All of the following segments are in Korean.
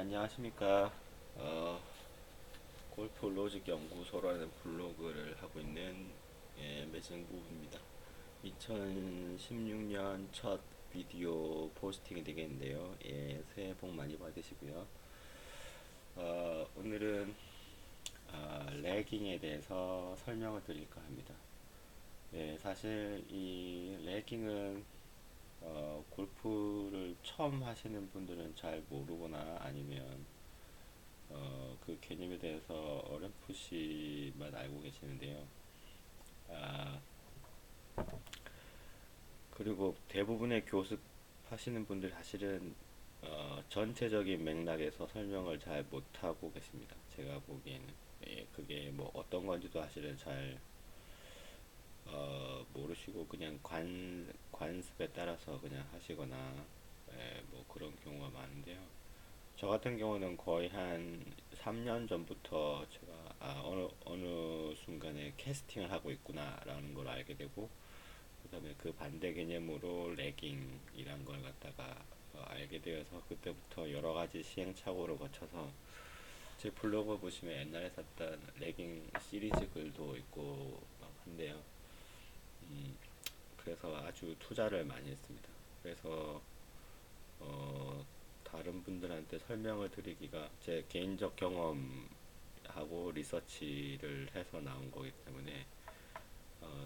안녕하십니까. 어, 골프 로직 연구소라는 블로그를 하고 있는 매승부입니다. 2016년 첫 비디오 포스팅이 되겠는데요. 새해 복 많이 받으시고요. 오늘은 레깅에 대해서 설명을 드릴까 합니다. 사실 이 레깅은 골프를 처음 하시는 분들은 잘 모르거나 아니면 그 개념에 대해서 어렴풋이만 알고 계시는데요. 아, 그리고 대부분의 교습하시는 분들 사실은 전체적인 맥락에서 설명을 잘 못하고 계십니다. 제가 보기에는. 그게 뭐 어떤 건지도 사실은 잘 모르시고 그냥 관습에 따라서 그냥 하시거나 뭐 그런 경우가 많은데요. 저 같은 경우는 거의 한 3년 전부터 제가 어느 순간에 캐스팅을 하고 있구나라는 걸 알게 되고, 그 다음에 그 반대 개념으로 레깅이란 걸 갖다가 알게 되어서 그때부터 여러 가지 시행착오를 거쳐서 제 블로그 보시면 옛날에 샀던 레깅 시리즈 글도 있고 막 한데요. 음, 그래서 아주 투자를 많이 했습니다. 그래서 어, 다른 분들한테 설명을 드리기가 제 개인적 경험하고 리서치를 해서 나온 거기 때문에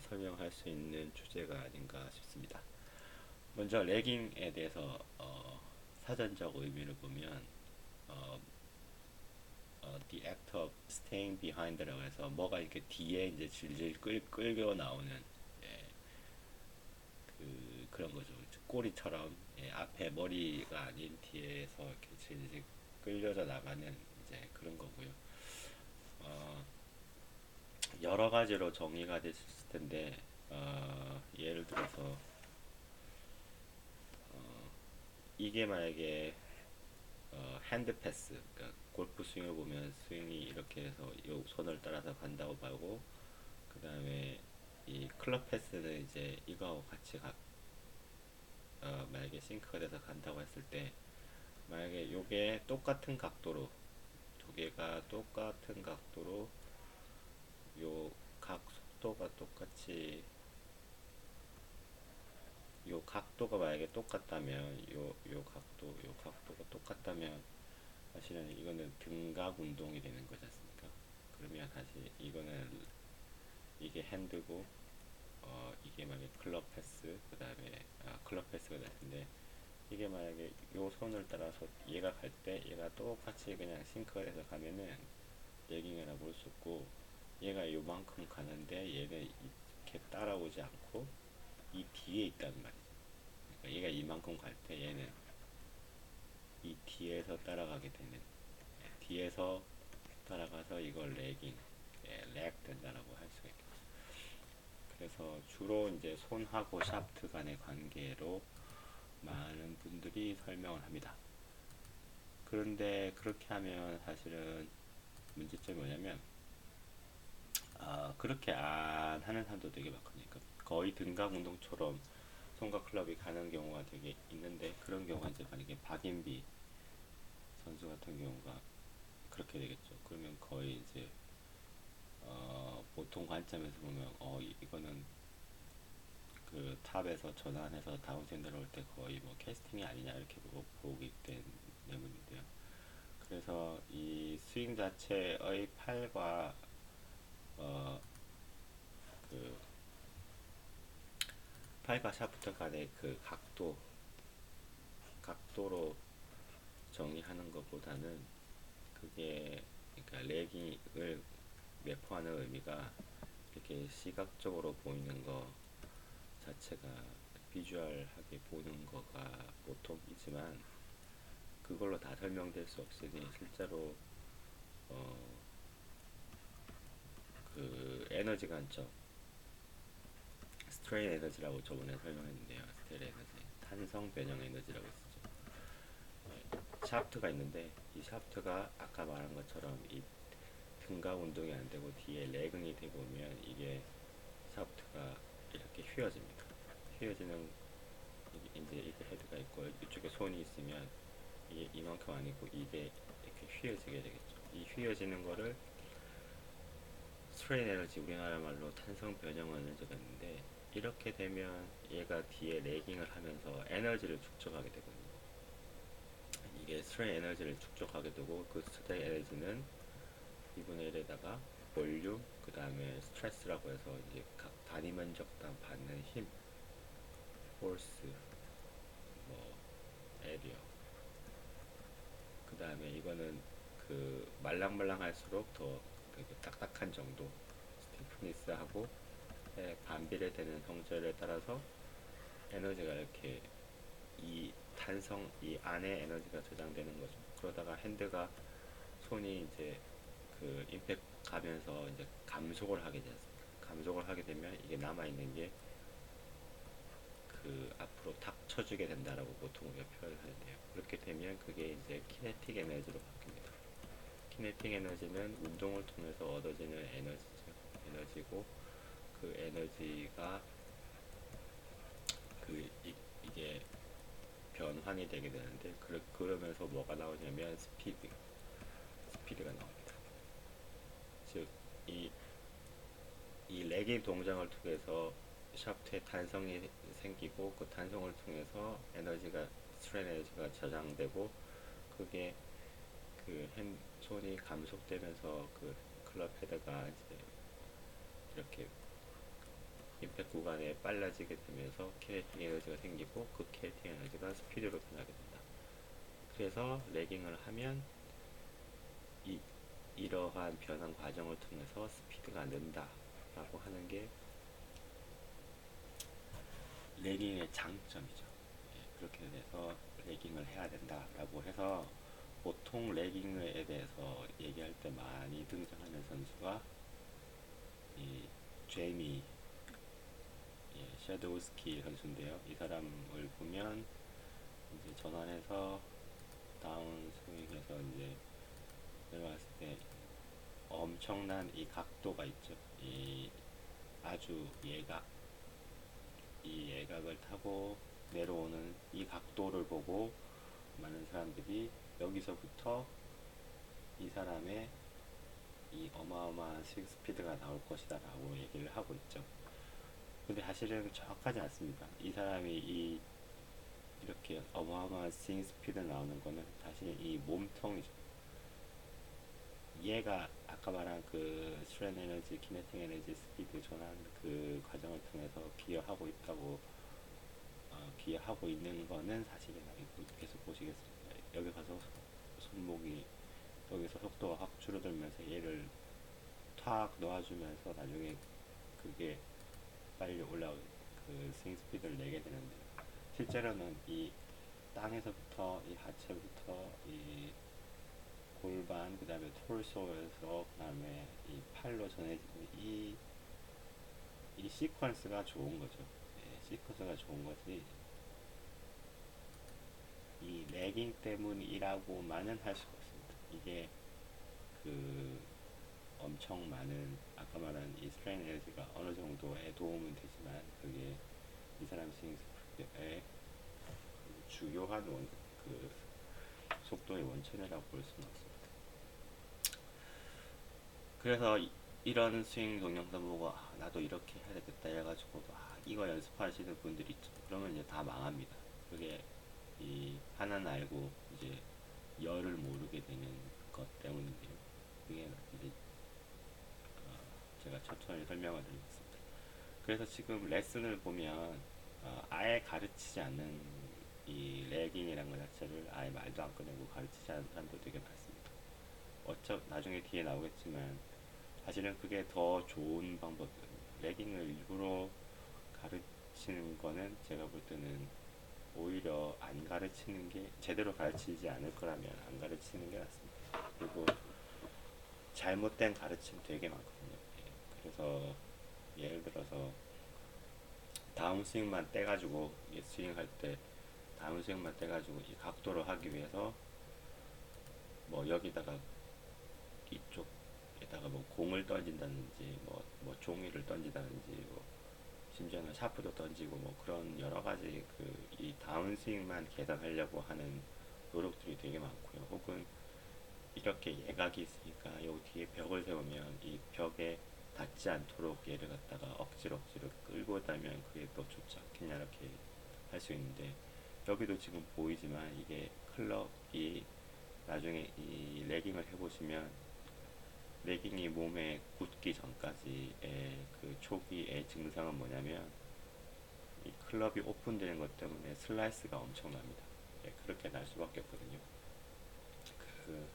설명할 수 있는 주제가 아닌가 싶습니다. 먼저 레깅에 대해서 사전적 의미를 보면 어, the act of staying behind라고 해서 뭐가 이렇게 뒤에 이제 질질 끌겨 나오는 예, 그런 거죠. 꼬리처럼 앞에 머리가 아닌 뒤에서 이렇게 질질 끌려져 나가는 이제 그런 거고요. 어, 여러 가지로 정의가 됐을 텐데 예를 들어서 이게 만약에 핸드 패스, 그러니까 골프 스윙을 보면 스윙이 이렇게 해서 요 손을 따라서 간다고 봐고, 그 다음에 이 클럽 패스는 이제 이거하고 같이 만약에 싱크가 돼서 간다고 했을 때, 만약에 요게 똑같은 각도로 두 개가 똑같은 각도로 요 각 속도가 똑같이 요 각도가 만약에 똑같다면 요 각도가 똑같다면 사실은 이거는 등각 운동이 되는 거지 않습니까? 그러면 사실 이거는 이게 핸드고 이게 만약에 클럽 패스 그 다음에 클럽 패스가 될 텐데, 이게 만약에 요 손을 따라서 얘가 갈 때 얘가 똑같이 그냥 싱크가 돼서 가면은 레깅이라 볼 수 없고, 얘가 요만큼 가는데 얘는 이렇게 따라오지 않고 이 뒤에 있단 말이죠. 그러니까 얘가 이만큼 갈 때 얘는 이 뒤에서 따라가게 되는, 뒤에서 따라가서 이걸 레깅, 렉 된다라고 할 수가 있겠죠. 그래서 주로 이제 손하고 샤프트 간의 관계로 많은 분들이 설명을 합니다. 그런데 그렇게 하면 사실은 문제점이 뭐냐면 그렇게 안 하는 사람도 되게 많거든요. 거의 등각 운동처럼 손과 클럽이 가는 경우가 되게 있는데, 그런 경우가 이제 만약에 박인비 선수 같은 경우가 그렇게 되겠죠. 그러면 거의 이제 보통 관점에서 보면 이거는 그 탑에서 전환해서 다운스윙 들어올 때 거의 뭐 캐스팅이 아니냐 이렇게 보기 때문인데요. 그래서 이 스윙 자체의 팔과 어, 그 팔과 샤프트 간의 그 각도로 정의하는 것보다는 그게, 그러니까 레깅을 내포하는 의미가 이렇게 시각적으로 보이는 거 자체가 비주얼하게 보는 거가 보통이지만, 그걸로 다 설명될 수 없으니 실제로 어, 그 에너지 관점, 스트레인 에너지라고 저번에 설명했는데요. 스트레인 에너지, 탄성 변형 에너지라고 했었죠. 샤프트가 있는데 이 샤프트가 아까 말한 것처럼 이 등각 운동이 안 되고 뒤에 레깅이 되고 오면 이게 샤프트가 이렇게 휘어집니다. 휘어지는, 이제 이게 헤드가 있고 이쪽에 손이 있으면 이게 이만큼 아니고 이게 이렇게 휘어지게 되겠죠. 이 휘어지는 거를 스트레인 에너지, 우리나라 말로 탄성 변형 에너지가 있는데, 이렇게 되면 얘가 뒤에 레깅을 하면서 에너지를 축적하게 되거든요. 이게 스트레인 에너지를 축적하게 되고, 그 스트레인 에너지는 2분의 1에다가 볼륨, 그 다음에 스트레스라고 해서 이제 각 단위 면적당 받는 힘, 포스, 뭐 에리어, 그 다음에 이거는 그 말랑말랑할수록 더 되게 딱딱한 정도, 스티프니스하고 반비례되는 성질에 따라서 에너지가 이렇게 이 탄성 이 안에 에너지가 저장되는 거죠. 그러다가 핸드가 손이 이제 그 임팩트 가면서 이제 감속을 하게 되습니다. 감속을 하게 되면 이게 남아 있는 게 그 앞으로 탁 쳐주게 된다라고 보통 우리가 표현을 하는데요. 그렇게 되면 그게 이제 키네틱 에너지로 바뀝니다. 키네틱 에너지는 운동을 통해서 얻어지는 에너지죠. 에너지고, 그 에너지가 이게 변환이 되게 되는데, 그러면서 뭐가 나오냐면 스피드가 나옵니다. 즉, 이, 이 레깅 동작을 통해서 샤프트에 탄성이 생기고, 그 탄성을 통해서 스트레인 에너지가 저장되고, 그게 손이 감속되면서 그 클럽 헤드가 이제 이렇게 임팩트 구간에 빨라지게 되면서 키네틱 에너지가 생기고, 그 키네틱 에너지가 스피드로 변하게 된다. 그래서 레깅을 하면 이러한 변환 과정을 통해서 스피드가 는다 라고 하는 게 레깅의 장점이죠. 예, 그렇게 돼서 레깅을 해야 된다 라고 해서, 보통 레깅에 대해서 얘기할 때 많이 등장하는 선수가 이 제이미 샤도우스키 선수인데요. 이 사람을 보면 이제 전환해서 다운 스윙해서 이제 내려왔을 때 엄청난 이 각도가 있죠. 아주 이 예각을 타고 내려오는 이 각도를 보고 많은 사람들이 여기서부터 이 사람의 이 어마어마한 스윙 스피드가 나올 것이다 라고 얘기를 하고 있죠. 근데 사실은 정확하지 않습니다. 이 사람이 이렇게 어마어마한 스윙 스피드 나오는 거는 사실 이 몸통이죠. 얘가 아까 말한 그 스트레인 에너지, 키네틱 에너지, 스피드 전환 그 과정을 통해서 기여하고 있는 거는 사실은 아니고, 계속 보시겠습니다. 여기 가서 손목이 여기서 속도가 확 줄어들면서 얘를 탁 놓아주면서 나중에 그게 빨리 올라오고 그 스윙 스피드를 내게 되는데, 실제로는 이 땅에서부터 이 하체부터 이 골반, 그 다음에 톨소에서 그 다음에 이 팔로 전해지는 이 시퀀스가 좋은 거죠. 예, 시퀀스가 좋은 거지 이 레깅 때문이라고만은 할 수가 없습니다. 이게 그 엄청 많은 아까 말한 이 스트레인 에너지가 어느 정도의 도움은 되지만, 그게 이 사람 스윙 스피드의 주요한 그 속도의 원천이라고 볼 수는 없습니다. 그래서 런 스윙 동영상 보고 나도 이렇게 해야 되겠다 해가지고 이거 연습하시는 분들이 있죠. 그러면 이제 다 망합니다. 그게 이 하나는 알고 이제 열을 모르게 되는 것 때문인데요. 그게 이제 제가 천천히 설명을 드리겠습니다. 그래서 지금 레슨을 보면 아예 가르치지 않는 이 레깅이라는 것 자체를 아예 말도 안 꺼내고 가르치지 않는 사람도 되게 많습니다. 나중에 뒤에 나오겠지만 사실은 그게 더 좋은 방법이거든요. 레깅을 일부러 가르치는 거는 제가 볼 때는 오히려 안 가르치는 게, 제대로 가르치지 않을 거라면 안 가르치는 게 낫습니다. 그리고 잘못된 가르침 되게 많거든요. 예, 그래서 예를 들어서 다운스윙만 떼가지고 스윙할 때 다운스윙만 떼가지고 이 각도를 하기 위해서 뭐 여기다가 이쪽에다가 뭐 공을 던진다든지 뭐 종이를 던지다든지 뭐 심지어는 샤프도 던지고 뭐 그런 여러 가지 이 다운스윙만 계산하려고 하는 노력들이 되게 많고요. 혹은 이렇게 예각이 있으니까 여기 뒤에 벽을 세우면 이 벽에 닿지 않도록 얘를 갖다가 억지로 끌고 다면 그게 더 좋지 않겠냐 이렇게 할 수 있는데, 여기도 지금 보이지만 이게 클럽이 나중에 이 레깅을 해보시면 레깅이 몸에 굳기 전까지의 그 초기의 증상은 뭐냐면 이 클럽이 오픈되는 것 때문에 슬라이스가 엄청납니다. 예, 그렇게 날 수밖에 없거든요. 그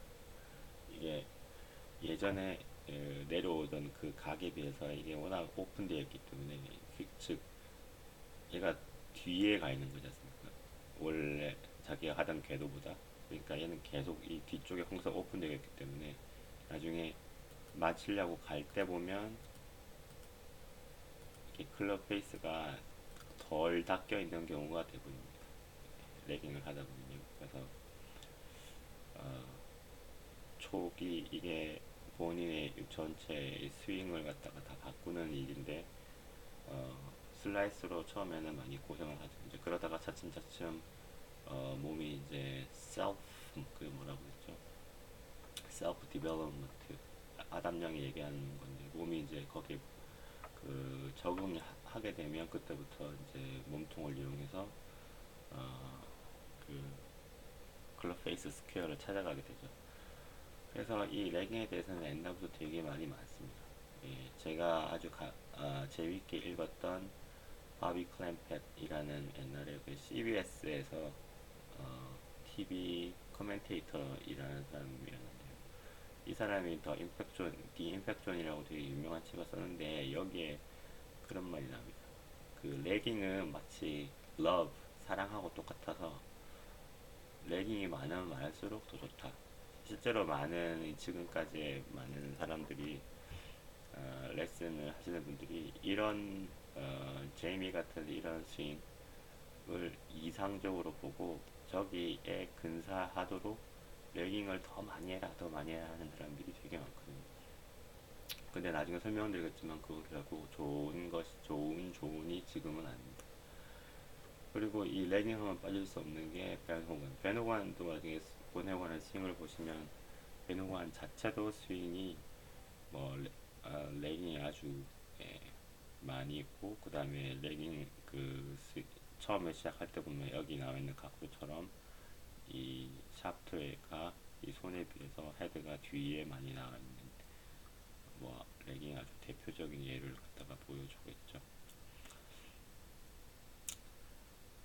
이게 예전에 내려오던 그 각에 비해서 이게 워낙 오픈되어 있기 때문에, 즉 얘가 뒤에 가 있는 거지 않습니까? 원래 자기가 하던 궤도보다. 그러니까 얘는 계속 이 뒤쪽에 항상 오픈되어 있기 때문에 나중에 맞추려고 갈 때 보면 이렇게 클럽 페이스가 덜 닦여 있는 경우가 대부분입니다. 레깅을 하다 보면요. 그래서 어, 초기 이게 본인의 전체 스윙을 갖다가 다 바꾸는 일인데, 슬라이스로 처음에는 많이 고생을 하죠. 이제 그러다가 차츰차츰 몸이 이제 그 뭐라고 했죠? 셀프 디벨롭먼트, 아담량이 얘기하는 건데, 몸이 이제 거기에 적응하게 되면 그때부터 이제 몸통을 이용해서 어, 그 클럽 페이스 스퀘어를 찾아가게 되죠. 그래서 이 레깅에 대해서는 옛날부터 되게 많이 많습니다. 예, 제가 아주 재밌게 읽었던 바비 클램펫이라는 옛날에 그 CBS에서 TV 커멘테이터이라는 사람이었는데요. 이 사람이 디 임팩존이라고 되게 유명한 책을 썼는데, 여기에 그런 말이 나옵니다. 그 레깅은 마치 love, 사랑하고 똑같아서 레깅이 많으면 많을수록 더 좋다. 실제로 지금까지의 많은 사람들이 레슨을 하시는 분들이 이런 제이미 같은 이런 스윙을 이상적으로 보고 저기에 근사하도록 레깅을 더 많이 해라 더 많이 해라 하는 사람들이 되게 많거든요. 근데 나중에 설명드리겠지만 그건 결국 좋은이 지금은 아닙니다. 그리고 이 레깅 하면 빠질 수 없는 게 벤 호간도 나중에 본 호간의 스윙을 보시면 벤 호간 자체도 스윙이 뭐 레깅이 아주 예, 많이 있고, 그 다음에 레깅 처음에 시작할 때 보면 여기 나와 있는 각도처럼 이 샤프트가 이 손에 비해서 헤드가 뒤에 많이 나와 있는 뭐 레깅 아주 대표적인 예를 갖다가 보여주겠죠.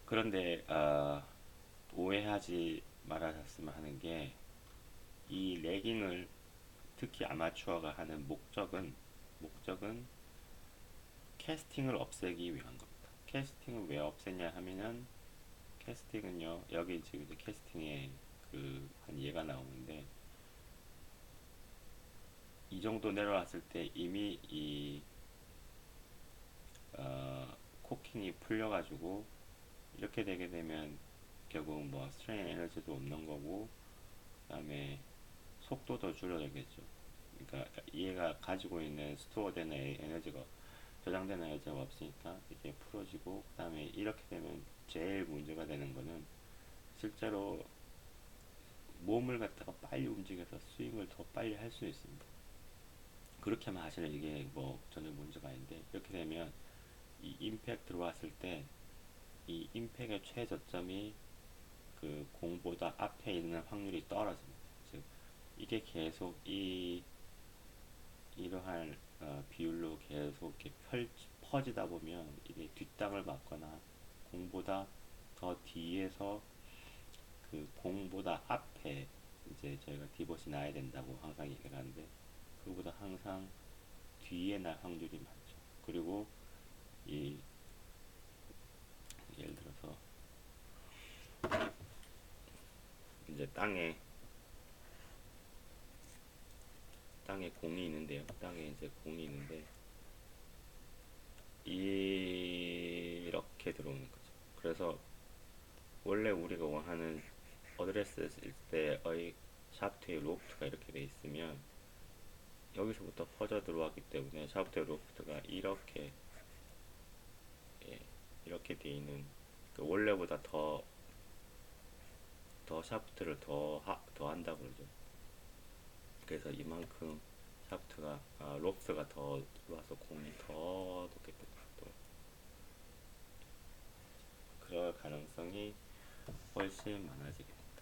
그런데 오해하지 말아줬으면 하는 게, 이 레깅을 특히 아마추어가 하는 목적은 캐스팅을 없애기 위한 겁니다. 캐스팅을 왜 없애냐 하면은, 캐스팅은요, 여기 지금 이제 캐스팅에 한 예가 나오는데, 이 정도 내려왔을 때 이미 코킹이 풀려가지고 이렇게 되게 되면 결국 뭐 스트레인 에너지도 없는 거고, 그 다음에 속도도 줄어들겠죠. 그러니까 얘가 가지고 있는 스토어되는 에너지가, 저장되는 에너지가 없으니까 이게 풀어지고, 그 다음에 이렇게 되면 제일 문제가 되는 거는 실제로 몸을 갖다가 빨리 움직여서 스윙을 더 빨리 할 수 있습니다. 그렇게만 하시는 이게 뭐 전혀 문제가 아닌데, 이렇게 되면 이 임팩 들어왔을 때 이 임팩의 최저점이 그 공보다 앞에 있는 확률이 떨어집니다. 즉 이게 계속 이러한 비율로 계속 이렇게 퍼지다 보면 이게 뒷땅을 맞거나 공보다 더 뒤에서 그 공보다 앞에 이제 저희가 디봇이 나야 된다고 항상 얘기를 하는데, 그보다 항상 뒤에 날 확률이 많죠. 그리고 이 예를 들어서 이제 땅에 공이 있는데요. 땅에 이제 공이 있는데 이렇게 들어오는 거죠. 그래서 원래 우리가 원하는 어드레스일 때의 샤프트의 로프트가 이렇게 돼 있으면 여기서부터 퍼져 들어왔기 때문에 샤프트의 로프트가 이렇게 돼 있는, 원래보다 더 더 샤프트를 더 한다고 그러죠. 그래서 이만큼 샤프트가 롭스가 더 들어와서 공이 더 높게 또 그럴 가능성이 훨씬 많아지게 됩니다.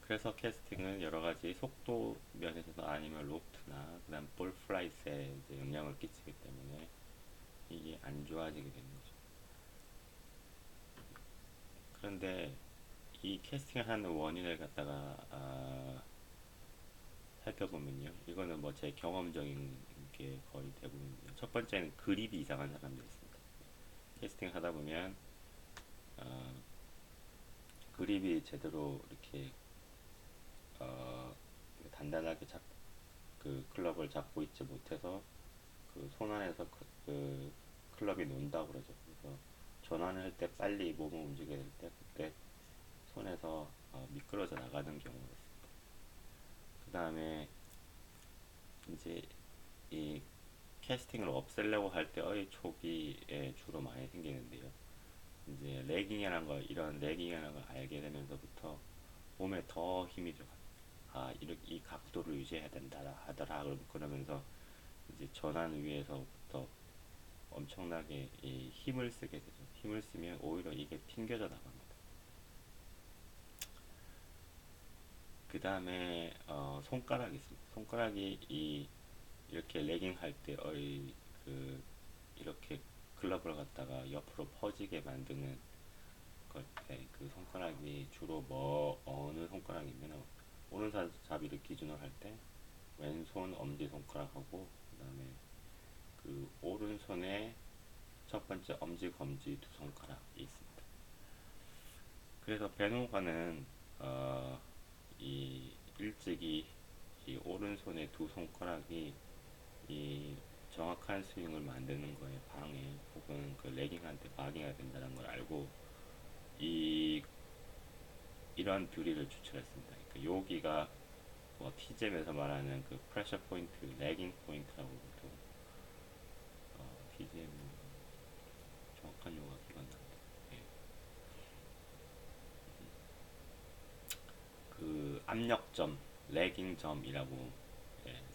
그래서 캐스팅은 여러 가지 속도 면에서도 아니면 로프트나 그다음 볼 플라이트에 이제 영향을 끼치기 때문에 이게 안 좋아지게 되는 거죠. 그런데 이 캐스팅을 하는 원인을 갖다가 살펴보면요, 이거는 뭐 제 경험적인 게 거의 대부분이에요. 첫 번째는 그립이 이상한 사람들이 있습니다. 캐스팅 하다 보면 어, 그립이 제대로 이렇게 어, 단단하게 그 클럽을 잡고 있지 못해서 그 손 안에서 그 클럽이 논다고 그러죠. 그래서 전환을 할 때 빨리 몸을 움직여야 될 때 그때 손에서 미끄러져 나가는 경우가 있습니다. 그 다음에 이제 이 캐스팅을 없애려고 할 때의 초기에 주로 많이 생기는데요. 이제 레깅이라는 걸 이런 레깅이라는 걸 알게 되면서부터 몸에 더 힘이 들어갑니다. 이렇게 이 각도를 유지해야 된다 하더라. 그러면서 이제 전환 위에서부터 엄청나게 이 힘을 쓰게 되죠. 힘을 쓰면 오히려 이게 튕겨져 나갑니다. 그 다음에 손가락이 있습니다. 손가락이 이렇게 레깅 할 때의 그 이렇게 글러브를 갖다가 옆으로 퍼지게 만드는 그 손가락이 주로 어느 손가락이면 오른손잡이를 기준으로 할 때 왼손 엄지 손가락하고 그 다음에 그 오른손의 첫 번째 엄지 검지 두 손가락이 있습니다. 그래서 베노가는 이 일찍이 이 오른손의 두 손가락이 이 정확한 스윙을 만드는 거에 방해 혹은 그 레깅한테 방해가 된다는 걸 알고 이 이런 뷰리를 추출했습니다. 그러니까 여기가 뭐 TGM에서 말하는 그 프레셔 포인트, 레깅 포인트라고 또 TGM 정확한 용어가 기억 안 나는데 예. 그 압력점, 레깅점이라고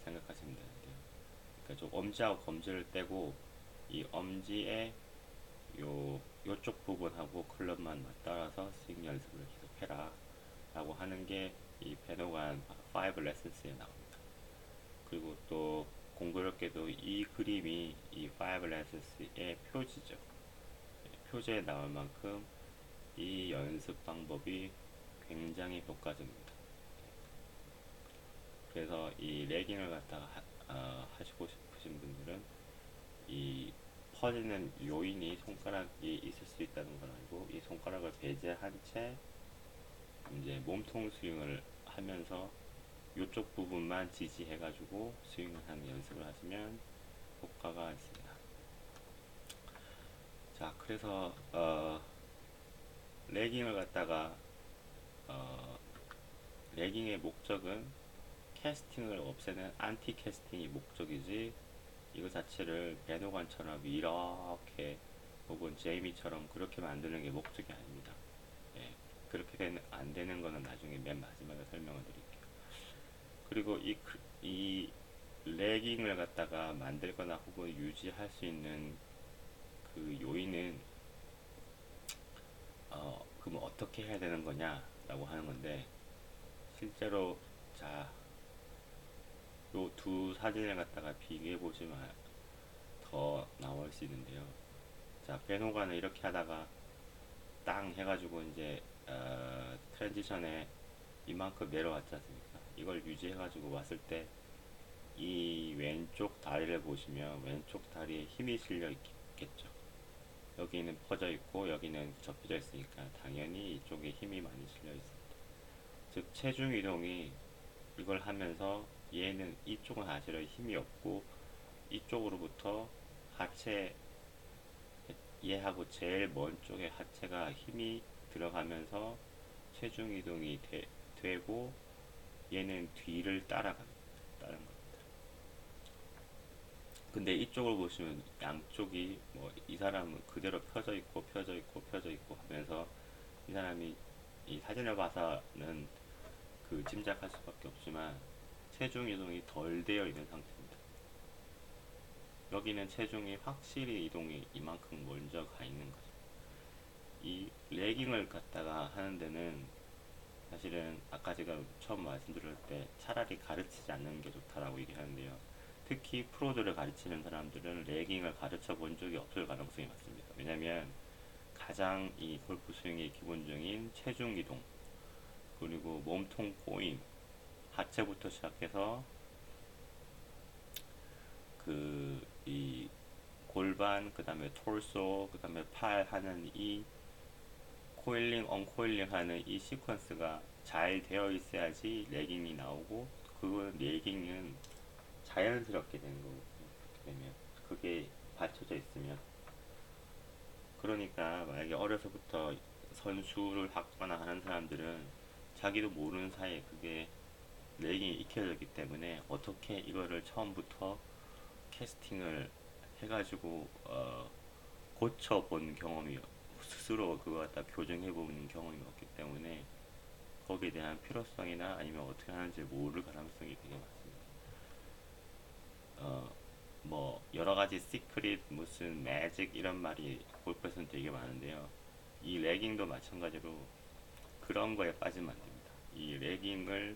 생각하시면 되는데요. 그러니까 좀 엄지하고 검지를 떼고 이 엄지의 요쪽 부분하고 클럽만 맞따라서 스윙 연습을 계속해라 라고 하는 게 이 베노간 5 레슨스에 나옵니다. 그리고 또 공교롭게도 이 그림이 이 5 레슨스의 표지죠. 표지에 나올 만큼 이 연습 방법이 굉장히 효과적입니다. 그래서 이 레깅을 갖다가 하시고 싶으신 분들은 이 퍼지는 요인이 손가락이 있을 수 있다는 걸 알고 이 손가락을 배제한 채 이제 몸통 스윙을 하면서 이쪽 부분만 지지해가지고 스윙을 하는 연습을 하시면 효과가 있습니다. 자, 그래서 레깅을 갖다가 레깅의 목적은 캐스팅을 없애는 안티 캐스팅이 목적이지 이거 자체를 베노관처럼 이렇게 혹은 제이미처럼 그렇게 만드는 게 목적이 아닙니다. 예, 그렇게 안 되는 거는 나중에 맨 마지막에 설명을 드릴게요. 그리고 이 레깅을 갖다가 만들거나 혹은 유지할 수 있는 그 요인은 그럼 어떻게 해야 되는 거냐라고 하는 건데 실제로 자, 요 두 사진을 갖다가 비교해 보시면 더 나올 수 있는데요. 자, 베노가는 이렇게 하다가 땅 해가지고 이제 트랜지션에 이만큼 내려왔지 않습니까? 이걸 유지해가지고 왔을 때 이 왼쪽 다리를 보시면 왼쪽 다리에 힘이 실려 있겠죠. 여기는 퍼져 있고 여기는 접혀져 있으니까 당연히 이쪽에 힘이 많이 실려 있습니다. 즉 체중 이동이 이걸 하면서 얘는 이쪽은 사실은 힘이 없고 이쪽으로부터 하체 얘하고 제일 먼 쪽에 하체가 힘이 들어가면서 체중 이동이 되고 얘는 뒤를 따라가는 겁니다. 근데 이쪽을 보시면 양쪽이 뭐 이 사람은 그대로 펴져 있고 펴져 있고 펴져 있고 하면서 이 사람이 이 사진을 봐서는 그 짐작할 수밖에 없지만 체중 이동이 덜 되어 있는 상태입니다. 여기는 체중이 확실히 이동이 이만큼 먼저 가 있는 거죠. 이 레깅을 갖다가 하는 데는 사실은 아까 제가 처음 말씀드릴 때 차라리 가르치지 않는 게 좋다라고 얘기하는데요. 특히 프로들을 가르치는 사람들은 레깅을 가르쳐 본 적이 없을 가능성이 많습니다. 왜냐면 가장 이 골프 스윙의 기본적인 체중 이동, 그리고 몸통 꼬임, 하체부터 시작해서 이 골반, 그 다음에 톨소, 그 다음에 팔 하는 이 코일링, 언코일링 하는 이 시퀀스가 잘 되어 있어야지 레깅이 나오고, 그 레깅은 자연스럽게 되는 거거든요. 그렇게 되면 그게 받쳐져 있으면. 그러니까 만약에 어려서부터 선수를 하거나 하는 사람들은 자기도 모르는 사이에 그게 레깅이 익혀졌기 때문에 어떻게 이거를 처음부터 캐스팅을 해가지고 고쳐본 경험이, 스스로 그거 갖다 교정해보는 경험이 없기 때문에 거기에 대한 필요성이나 아니면 어떻게 하는지 모를 가능성이 되게 많습니다. 어, 뭐 여러 가지 시크릿 무슨 매직 이런 말이 골프에서는 되게 많은데요. 이 레깅도 마찬가지로 그런 거에 빠지면 안 됩니다. 이 레깅을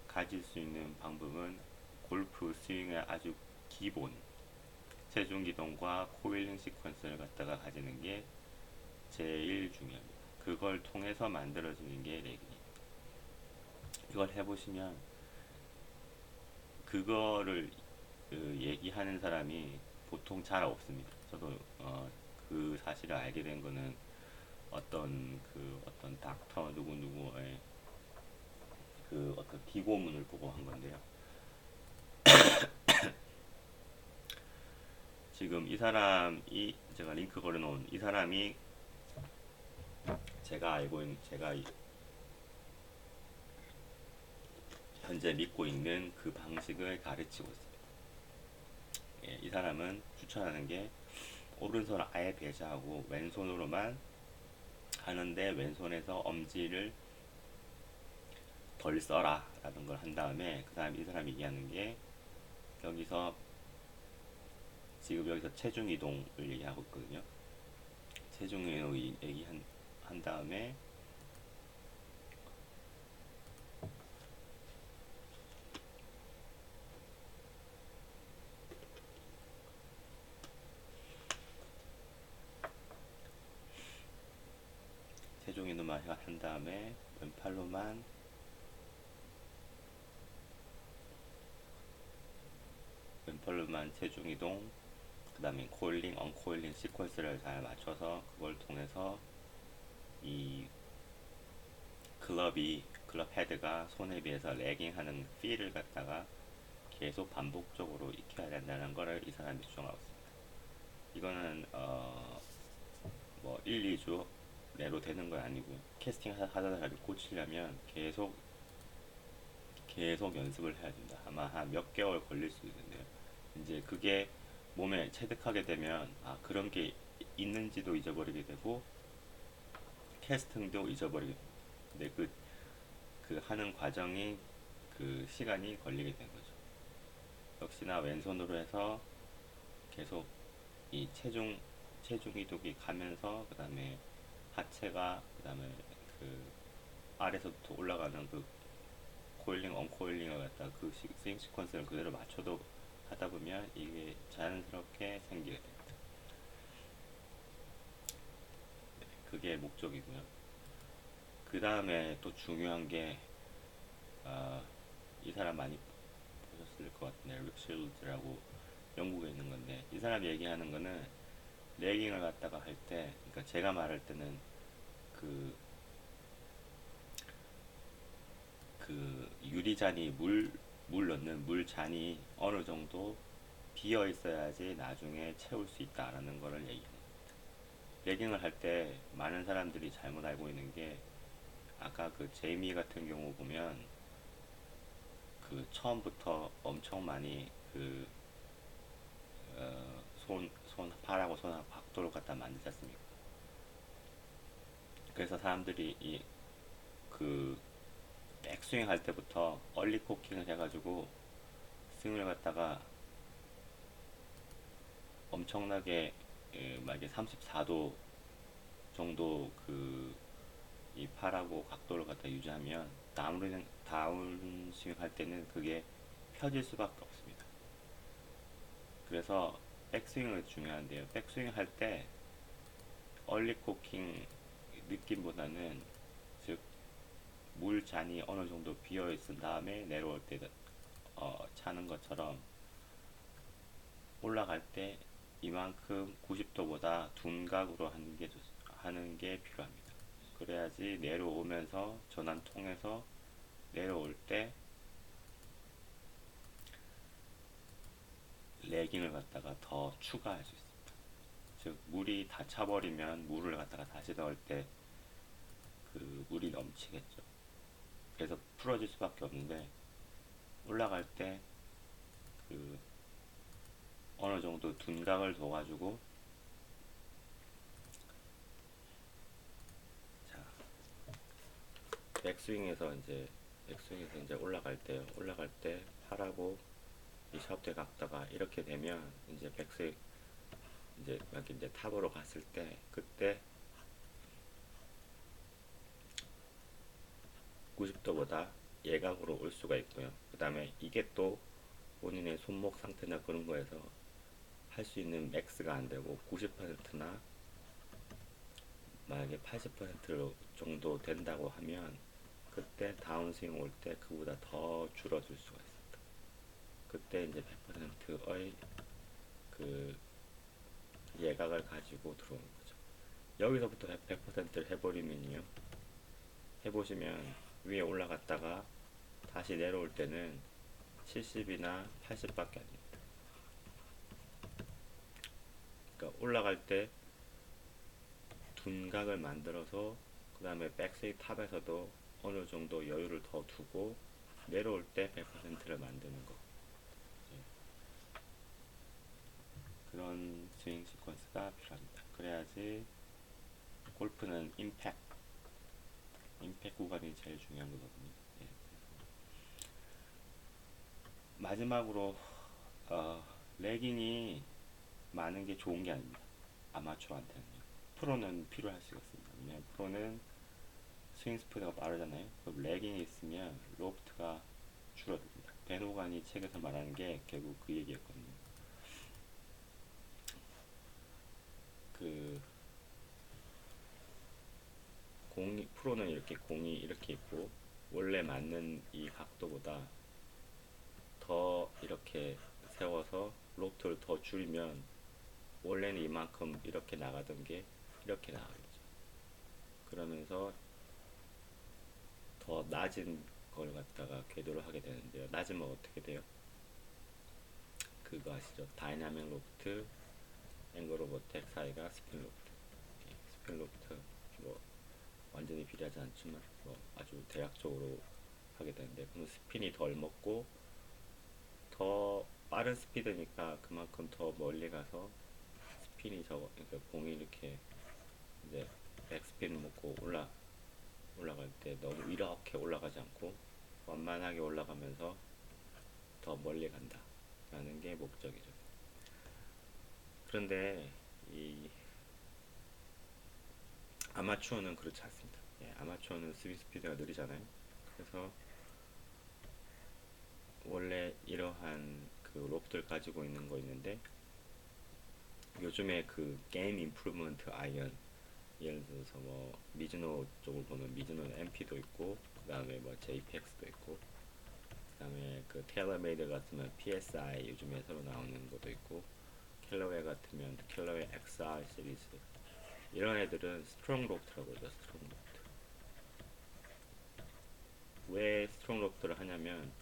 가질 수 있는 방법은 골프 스윙의 아주 기본 체중 기동과 코일링 시퀀스를 갖다가 가지는 게 제일 중요합니다. 그걸 통해서 만들어지는 게 레깅입니다. 이걸 해보시면 그거를 얘기하는 사람이 보통 잘 없습니다. 저도 그 사실을 알게 된 거는 어떤 닥터 누구누구의 그 어떤 기고문을 보고 한 건데요. 지금 이 사람이 제가 링크 걸어놓은 이 사람이 제가 알고 있는 제가 현재 믿고 있는 그 방식을 가르치고 있습니다. 예, 이 사람은 추천하는 게 오른손을 아예 배제하고 왼손으로만 하는데 왼손에서 엄지를 덜 써라 라는 걸 한 다음에 그 다음에 이 사람이 얘기하는 게 여기서 지금 여기서 체중 이동을 얘기하고 있거든요. 체중 이동 얘기한 다음에 체중 이동만 한 다음에 왼팔로만 체중 이동, 그 다음에 코일링, 언코일링 시퀀스를 잘 맞춰서 그걸 통해서 이 클럽 헤드가 손에 비해서 레깅하는 필을 갖다가 계속 반복적으로 익혀야 된다는 것을 이 사람이 주장하고 있습니다. 이거는 뭐 1, 2주 내로 되는 건 아니고요. 캐스팅 하던 사람이 고치려면 계속 연습을 해야 된다. 아마 한 몇 개월 걸릴 수 있는데요. 이제 그게 몸에 체득하게 되면 그런 게 있는지도 잊어버리게 되고 캐스팅도 잊어버리게 됩니다. 근데 그 하는 과정이 그 시간이 걸리게 된 거죠. 역시나 왼손으로 해서 계속 이 체중 이동이 가면서 그 다음에 하체가 그 다음에 그 아래서부터 올라가는 그 코일링, 언코일링을 갖다 그 스윙 시퀀스를 그대로 맞춰도 하다 보면 이게 자연스럽게 생기게 됩니다. 네, 그게 목적이고요. 그 다음에 또 중요한 게 이 사람 많이 보셨을 것 같은데 릭 실즈라고 영국에 있는 건데 이 사람이 얘기하는 거는 레깅을 갖다가 할 때, 그러니까 제가 말할 때는 그, 그 유리잔이 물 넣는 물잔이 어느 정도 비어 있어야지 나중에 채울 수 있다라는 거를 얘기합니다. 레깅을 할 때 많은 사람들이 잘못 알고 있는 게 아까 그 제이미 같은 경우 보면 그 처음부터 엄청 많이 그 팔하고 손하고 각도를 갖다 만들지 않습니까? 그래서 사람들이 그 백스윙 할 때부터 얼리 코킹을 해가지고 스윙을 갖다가 엄청나게 만약에 34도 정도 이 팔하고 각도를 갖다 유지하면 다운스윙 할 때는 그게 펴질 수밖에 없습니다. 그래서 백스윙은 중요한데요. 백스윙 할 때 얼리 코킹 느낌보다는 즉 물잔이 어느 정도 비어 있은 다음에 내려올 때 차는 것처럼 올라갈 때 이만큼 90도보다 둔각으로 하는 게 필요합니다. 그래야지 내려오면서 전환 통해서 내려올 때 레깅을 갖다가 더 추가할 수 있습니다. 즉 물이 다 차버리면 물을 갖다가 다시 넣을 때 그 물이 넘치겠죠. 그래서 풀어질 수밖에 없는데 올라갈 때 그 어느 정도 둔각을 둬가지고 자 백스윙에서 이제 올라갈 때 팔하고 이 샤프트 각도가 이렇게 되면 이제 백스윙 이제 여기 이제 탑으로 갔을 때 그때 90도보다 예각으로 올 수가 있고요. 그 다음에 이게 또 본인의 손목 상태나 그런 거에서 할 수 있는 맥스가 안 되고 90%나 만약에 80% 정도 된다고 하면 그때 다운스윙 올 때 그보다 더 줄어들 수가 있습니다. 그때 이제 100%의 그 예각을 가지고 들어오는 거죠. 여기서부터 100%를 해버리면요. 해보시면 위에 올라갔다가 다시 내려올 때는 70이나 80밖에 안 됩니다. 그러니까 올라갈 때 둔각을 만들어서 그 다음에 백스윙 탑에서도 어느 정도 여유를 더 두고 내려올 때 100%를 만드는 거. 그런 스윙 시퀀스가 필요합니다. 그래야지 골프는 임팩 구간이 제일 중요한 거거든요. 예. 마지막으로 레깅이 많은 게 좋은 게 아닙니다. 아마추어한테는요. 프로는 필요할 수가 있습니다. 왜냐면 프로는 스윙 스피드가 빠르잖아요. 그럼 레깅이 있으면 로프트가 줄어듭니다. 벤 호간이 책에서 말하는 게 결국 그 얘기였거든요. 그 프로는 이렇게 공이 이렇게 있고 원래 맞는 이 각도보다 더 이렇게 세워서 로프트를 더 줄이면 원래는 이만큼 이렇게 나가던 게 이렇게 나가겠죠. 그러면서 더 낮은 걸 갖다가 궤도를 하게 되는데요. 낮으면 어떻게 돼요? 그거 아시죠? 다이나믹 로프트, 앵글 오버 텍 사이가 스핀 로프트. 스핀 로프트 뭐 완전히 비례하지 않지만 뭐 아주 대략적으로 하게 되는데 그럼 스핀이 덜 먹고 더 빠른 스피드니까 그만큼 더 멀리 가서 스핀이 그러니까 공이 이렇게 이제 백스핀을 먹고 올라갈 때 너무 이렇게 올라가지 않고 완만하게 올라가면서 더 멀리 간다 라는 게 목적이죠. 그런데 이 아마추어는 그렇지 않습니다. 예, 아마추어는 스윙 스피드가 느리잖아요. 그래서 원래 이러한 그 롭들 가지고 있는 거 있는데 요즘에 그 게임 임프루먼트 아이언 예를 들어서 뭐 미즈노 쪽을 보면 미즈노는 MP도 있고 그 다음에 뭐 JPX도 있고 그 다음에 그 테일러메이드 같으면 PSI 요즘에 새로 나오는 것도 있고 캘러웨이 같으면 캘러웨이 XR 시리즈 이런 애들은 스트롱 로프트라고 그러죠. 스트롱 로프트. 왜 스트롱 로프트를 하냐면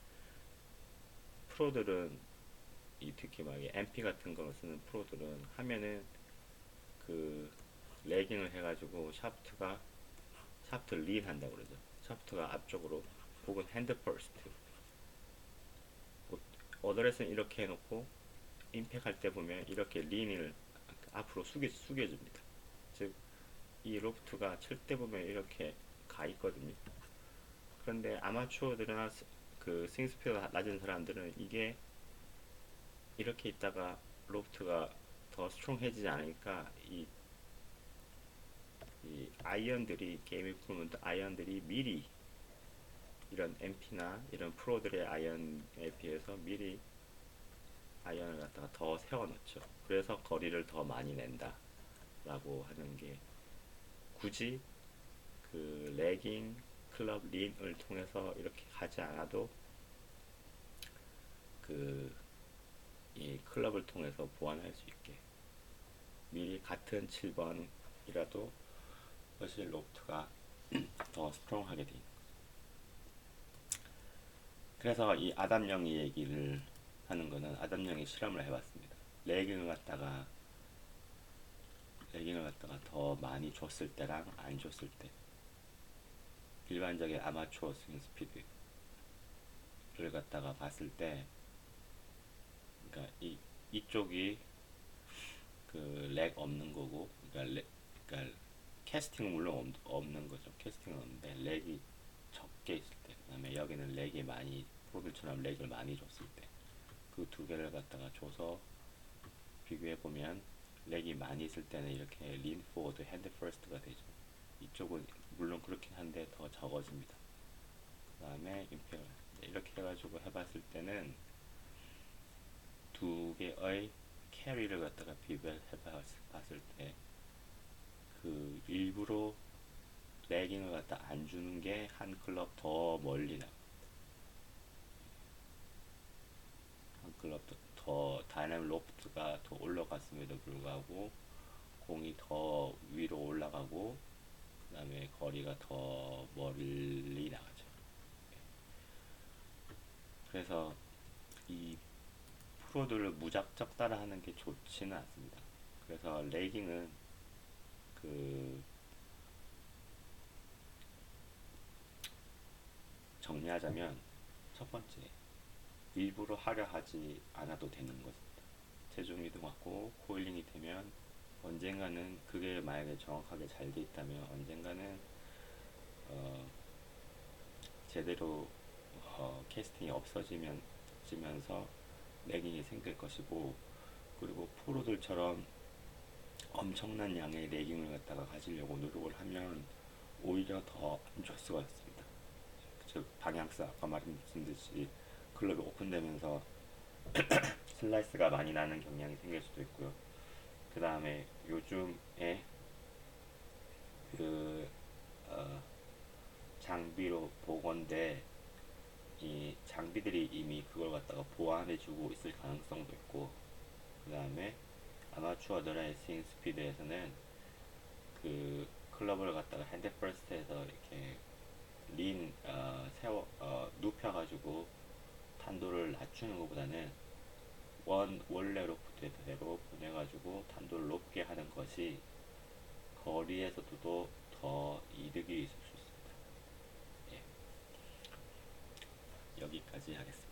프로들은 특히 막 MP 같은 거 쓰는 프로들은 하면은 그 레깅을 해가지고 샤프트 린 한다고 그러죠. 샤프트가 앞쪽으로 혹은 핸드 퍼스트 어드레스는 이렇게 해놓고 임팩할 때 보면 이렇게 린을 앞으로 숙여줍니다. 즉, 이 로프트가 칠 때 보면 이렇게 가 있거든요. 그런데 아마추어들이나 그 스윙 스피드가 낮은 사람들은 이게 이렇게 있다가 로프트가 더 스트롱해지지 않으니까 이 아이언들이 게임에 보면 아이언들이 미리 이런 MP나 이런 프로들의 아이언에 비해서 미리 아이언을 갖다가 더 세워놓죠. 그래서 거리를 더 많이 낸다 라고 하는 게, 굳이 그 레깅, 클럽 린을 통해서 이렇게 하지 않아도 그 이 클럽을 통해서 보완할 수 있게 미리 같은 7번이라도 훨씬 로프트가 더 스트롱하게 돼 있는 거죠. 그래서 이 아담영이 얘기를 하는 거는, 아담영이 실험을 해봤습니다. 레깅을 갖다가 더 많이 줬을 때랑 안 줬을 때, 일반적인 아마추어 스윙 스피드를 갖다가 봤을 때, 그러니까 이쪽이 그 렉 없는 거고, 그러니까 캐스팅은 물론 없는 거죠. 캐스팅은 없는데 렉이 적게 있을 때, 그다음에 여기는 렉이 많이, 프로들처럼 렉을 많이 줬을 때, 그 두 개를 갖다가 줘서 비교해 보면, 렉이 많이 있을 때는 이렇게 린 포워드 핸드 퍼스트가 되죠. 이쪽은 물론 그렇긴 한데 더 적어집니다. 그 다음에 임팩을 이렇게 해가지고 해봤을 때는 두 개의 캐리를 갖다가 비교해 봤을 때, 그 일부러 레깅을 갖다 안 주는 게 한 클럽 더 멀리 나, 한 클럽 더 다이내믹 로프트가 더 올라갔음에도 불구하고 공이 더 위로 올라가고, 그 다음에 거리가 더 멀리 나가죠. 그래서 이 프로들을 무작정 따라하는 게 좋지는 않습니다. 그래서 레깅은 그 정리하자면, 첫 번째, 일부러 하려 하지 않아도 되는 것입니다. 체중 이동하고 코일링이 되면 언젠가는, 그게 만약에 정확하게 잘 돼 있다면 언젠가는 어, 제대로 캐스팅이 없어지면서 레깅이 생길 것이고, 그리고 프로들처럼 엄청난 양의 레깅을 갖다가 가지려고 노력을 하면 오히려 더 안 좋을 수가 있습니다. 즉 방향성, 아까 말씀드렸듯이 클럽이 오픈되면서 슬라이스가 많이 나는 경향이 생길 수도 있고요. 그 다음에 요즘에 그 장비로 보건대 이 장비들이 이미 그걸 갖다가 보완해주고 있을 가능성도 있고, 그 다음에 아마추어들의 스윙 스피드에서는 그 클럽을 갖다가 핸드 퍼스트에서 이렇게 린 세워 눕혀가지고 탄도를 낮추는 것보다는 원래 로프트대로 보내가지고 탄도를 높게 하는 것이 거리에서도 더 이득이 있을 수 있습니다. 예, 여기까지 하겠습니다.